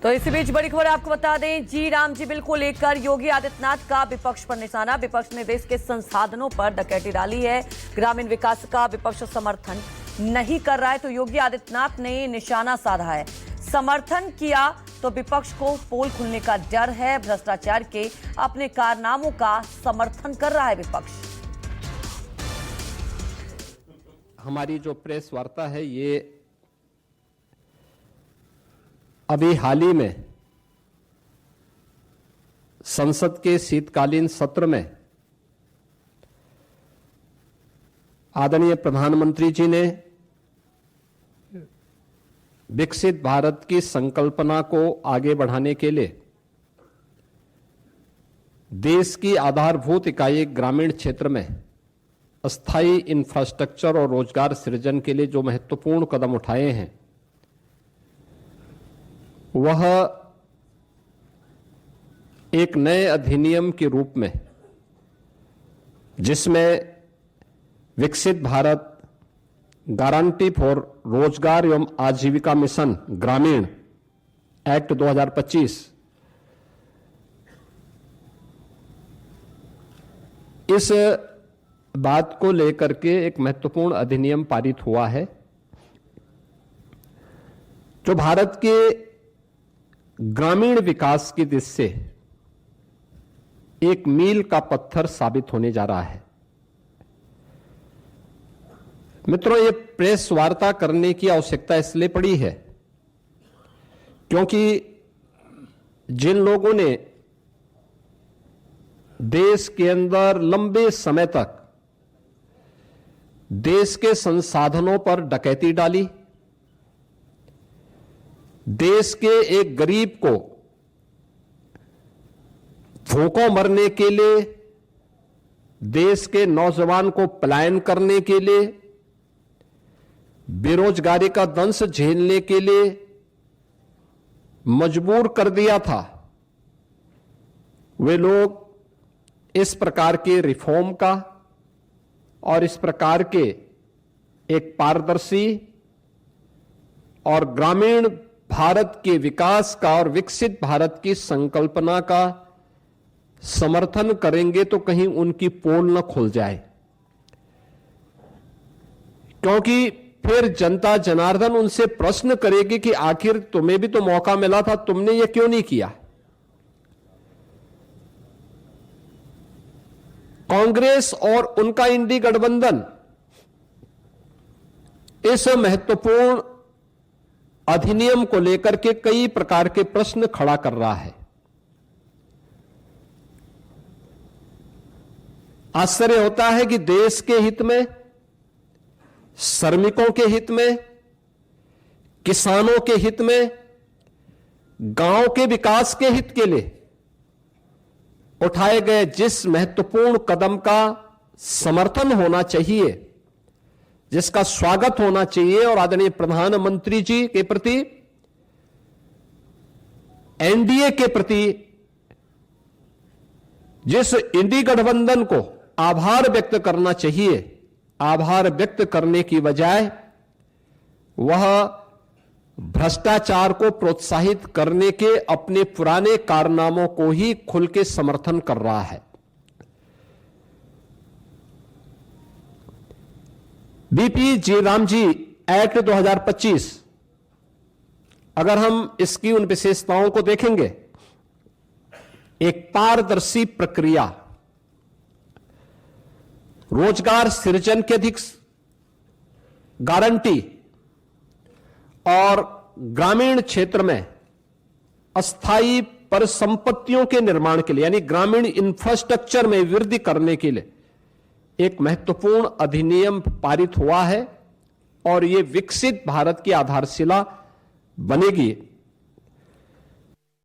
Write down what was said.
तो इसी बीच बड़ी खबर आपको बता दें, जी राम जी बिल को लेकर योगी आदित्यनाथ का विपक्ष पर निशाना। विपक्ष ने देश के संसाधनों पर डकैती डाली है। ग्रामीण विकास का विपक्ष समर्थन नहीं कर रहा है, तो योगी आदित्यनाथ ने निशाना साधा है। समर्थन किया तो विपक्ष को पोल खुलने का डर है। भ्रष्टाचार के अपने कारनामों का समर्थन कर रहा है विपक्ष। हमारी जो प्रेस वार्ता है ये अभी हाल ही में संसद के शीतकालीन सत्र में आदरणीय प्रधानमंत्री जी ने विकसित भारत की संकल्पना को आगे बढ़ाने के लिए देश की आधारभूत इकाई ग्रामीण क्षेत्र में अस्थायी इंफ्रास्ट्रक्चर और रोजगार सृजन के लिए जो महत्वपूर्ण कदम उठाए हैं वह एक नए अधिनियम के रूप में, जिसमें विकसित भारत गारंटी फॉर रोजगार एवं आजीविका मिशन ग्रामीण एक्ट 2025 इस बात को लेकर के एक महत्वपूर्ण अधिनियम पारित हुआ है जो भारत के ग्रामीण विकास की दिशा से एक मील का पत्थर साबित होने जा रहा है। मित्रों, ये प्रेस वार्ता करने की आवश्यकता इसलिए पड़ी है क्योंकि जिन लोगों ने देश के अंदर लंबे समय तक देश के संसाधनों पर डकैती डाली, देश के एक गरीब को भूखों मरने के लिए, देश के नौजवान को पलायन करने के लिए, बेरोजगारी का दंश झेलने के लिए मजबूर कर दिया था, वे लोग इस प्रकार के रिफॉर्म का और इस प्रकार के एक पारदर्शी और ग्रामीण भारत के विकास का और विकसित भारत की संकल्पना का समर्थन करेंगे तो कहीं उनकी पोल न खुल जाए, क्योंकि फिर जनता जनार्दन उनसे प्रश्न करेगी कि आखिर तुम्हें भी तो मौका मिला था, तुमने ये क्यों नहीं किया। कांग्रेस और उनका इंडी गठबंधन इस महत्वपूर्ण अधिनियम को लेकर के कई प्रकार के प्रश्न खड़ा कर रहा है। आश्चर्य होता है कि देश के हित में, श्रमिकों के हित में, किसानों के हित में, गांव के विकास के हित के लिए उठाए गए जिस महत्वपूर्ण कदम का समर्थन होना चाहिए, जिसका स्वागत होना चाहिए और आदरणीय प्रधानमंत्री जी के प्रति, एनडीए के प्रति जिस इंडी गठबंधन को आभार व्यक्त करना चाहिए, आभार व्यक्त करने की बजाय वह भ्रष्टाचार को प्रोत्साहित करने के अपने पुराने कारनामों को ही खुल के समर्थन कर रहा है। बीपी जी राम जी एक्ट 2025, अगर हम इसकी उन विशेषताओं को देखेंगे, एक पारदर्शी प्रक्रिया, रोजगार सृजन की अधिक गारंटी और ग्रामीण क्षेत्र में अस्थायी परिसंपत्तियों के निर्माण के लिए यानी ग्रामीण इंफ्रास्ट्रक्चर में वृद्धि करने के लिए एक महत्वपूर्ण अधिनियम पारित हुआ है और यह विकसित भारत की आधारशिला बनेगी।